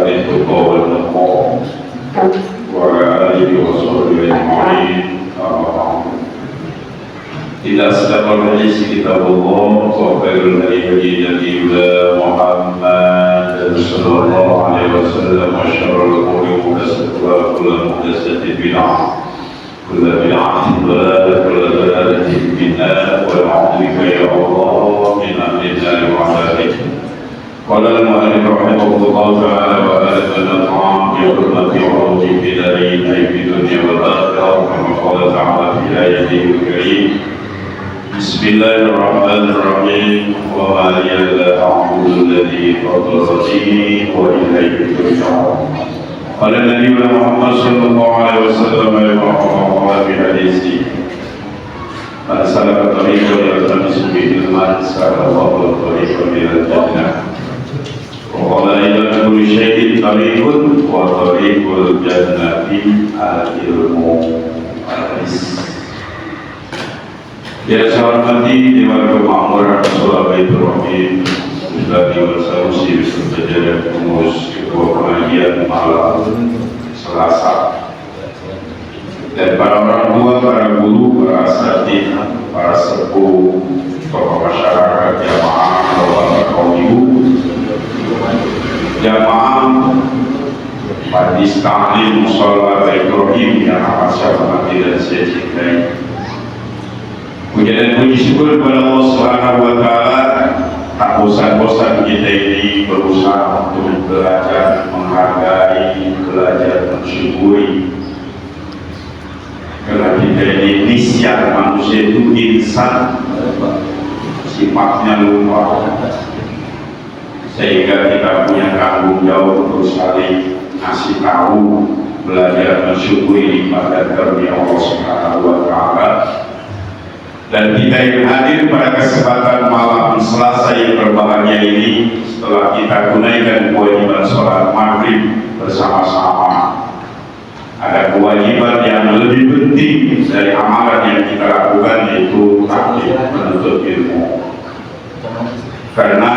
التقى والنقى وعلى آله وصحبه أجمعين. إذا أصدق الحديث كتاب الله وخير الهدي هدي محمد صلى الله عليه وسلم وشر الأمور محدثاتها وكل محدثة بدعة كل بدعة ضلالة كل ضلالة في النار ونعوذ بك يا الله من أهل النار وعذابه. قال المؤلف رحمه الله تعالى وآلف الأطعام بحرمة عروض في دارين أي في الدنيا والآخرة كما قال تعالى في آياته الكريم بسم الله الرحمن الرحيم وما لي لا أعبد الذي فطرني وإليه ترجعون. قال النبي محمد صلى الله عليه وسلم قال في حديثه من سلك طريقا يلتمس به الماء سلك الله الطريق إلى الجنة. وقال إلى كل شيء طريق وطريق الجنة العلم الحديث. Ya saya hormati Dewan Kemakmuran Sholat Baitul Rahim Ustadz Iwan Sanusi Berjajaran Pengurus Ketua Pengajian malam Selasa, dan para orang tua, para guru, para asatidz, para sepuh, tokoh masyarakat, jamaah, kaum ibu, jamaah majlis ta'lim Sholat Baitul Rahim yang amat saya hormati dan saya cintai. Puja dan puji syukur kepada Allah Subhanahu wa Ta'ala. Tak bosan-bosan kita ini berusaha untuk belajar menghargai, belajar mensyukuri. Karena kita ini nisyan manusia itu insan, sifatnya lupa, sehingga kita punya tanggung jawab untuk saling ngasih tahu, belajar mensyukuri nikmat dan karunia Allah Subhanahu wa Ta'ala. Dan kita yang hadir pada kesempatan malam Selasa yang berbahagia ini, setelah kita tunaikan kewajiban sholat maghrib bersama-sama, ada kewajiban yang lebih penting dari amalan yang kita lakukan, yaitu taklim, menuntut ilmu. Karena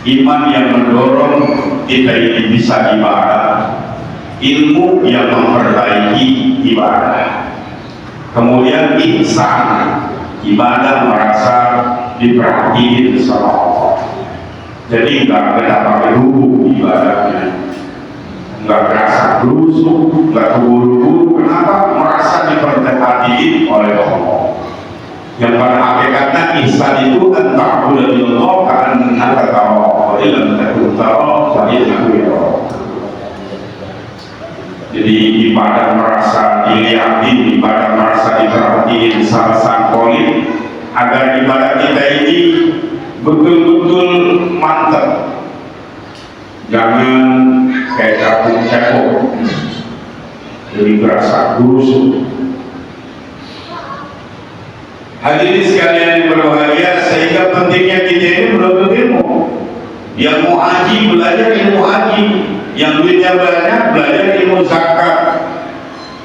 iman yang mendorong kita ini bisa ibadah, ilmu yang memperbaiki ibadah. Kemudian ihsan, ibadah merasa diperhatiin sama Allah. Jadi nggak pakai rubuh ibadahnya, nggak merasa berusuk, nggak terburu-buru. Kenapa? Merasa diperhatiin oleh Allah. Yang pada hakikatnya ihsan itu entah udah dilakukan karena kata Allah, ilmu terutama fa'innahu yarah. Jadi ibadah merasa dilihatin, ibadah merasa diperhatiin sama sang Kholik, agar ibadah kita ini betul-betul mantap. Jangan kayak capung-capung, jadi berasa busuk. Hadirin sekalian yang berbahagia, sehingga pentingnya kita ini menuntut ilmu. Yang mau haji belajar ilmu haji, yang duitnya belajar ilmu zakat.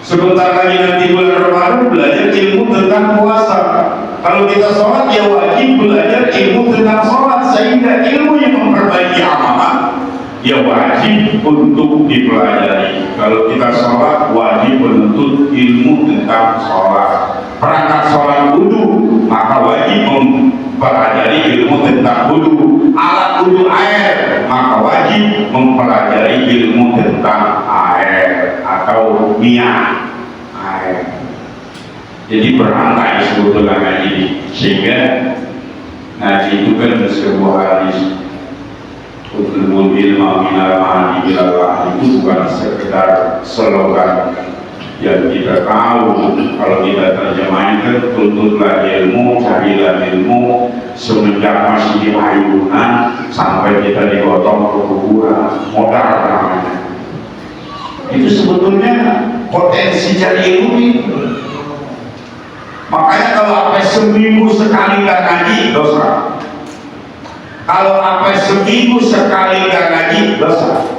Sebentar lagi nanti bulan Ramadan belajar ilmu tentang puasa. Kalau kita sholat ya wajib belajar ilmu tentang sholat, sehingga ilmu yang memperbaiki amalan ya wajib untuk dipelajari. Kalau kita sholat wajib menuntut ilmu tentang sholat. Perangkat sholat wudu maka wajib mempelajari ilmu tentang wudu. Alat wudu air maka wajib mempelajari ilmu tentang air atau minyak air. Jadi berangkai sebetulnya ngaji ini, sehingga ngaji itu kan sebuah hadis, utlubul ilma minal mahdi ilal lahdi, itu bukan sekedar slogan yang kita tahu. Kalau kita terjemahkan, tuntutlah ilmu, carilah ilmu semenjak masih di ayunan sampai kita digotong ke kuburan, modal namanya. Itu sebetulnya potensi cari ilmu itu. Makanya kalau sampai seminggu sekali gak ngaji, dosa. Kalau sampai seminggu sekali gak ngaji, dosa.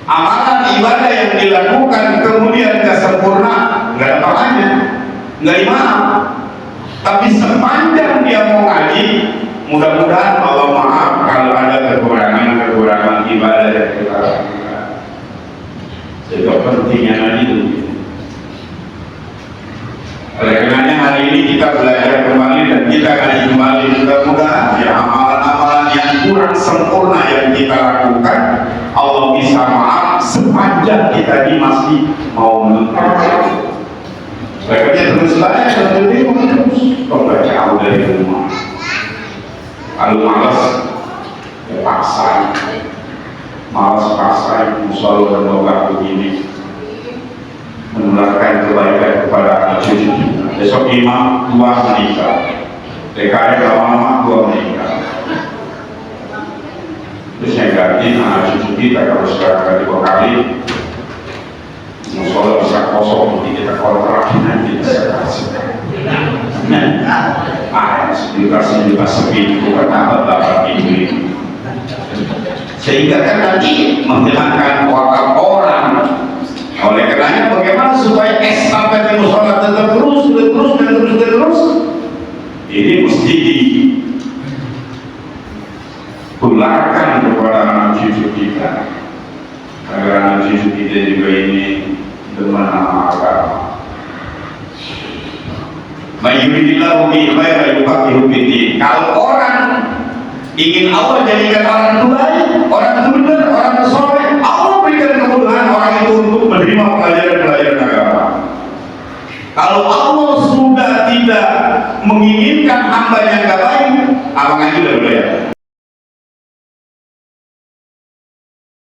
Amalan ibadah yang dilakukan kemudian gak sempurna, gak ada pahalanya, gak dimana. Tapi sepanjang dia mau ngaji, mudah-mudahan Allah maaf kalau ada kekurangan kepentingan itu. Oleh karenanya hari ini kita belajar kembali dan kita akan kembali, mudah-mudahan ya amalan-amalan yang kurang sempurna yang kita lakukan Allah bisa maaf sepanjang kita ini masih mau menuntut. Mereka terus belajar dan terus kalau jauh dari rumah. Kalau malas ya paksa, malas paksa musola dan doa begini menularkan kebaikan kepada anak cucu. Besok imam 2 menikah, TKR lama-lama 2 menikah. Terus yang ganti anak cucu kita kalau sekarang kali 2 kali musola bisa kosong, jadi kita kontrak nanti bisa kasih. Dikasih juga sepi, bukan apa-apa ini. Sehingga kan nanti menghilangkan wakaf orang. Oleh karenanya bagaimana supaya estafet musola tetap terus. Ini mesti ditularkan kepada anak cucu kita, agar anak cucu kita juga ini demen nama agama. Mayuridillahu bi khairin yufaqihu fiddin. Kalau orang ingin Allah jadikan orang baik, orang benar, orang soleh, Allah berikan kemudahan orang itu untuk menerima pelajaran agama. Kalau Allah sudah tidak menginginkan hamba yang gak baik, apa ngaji udah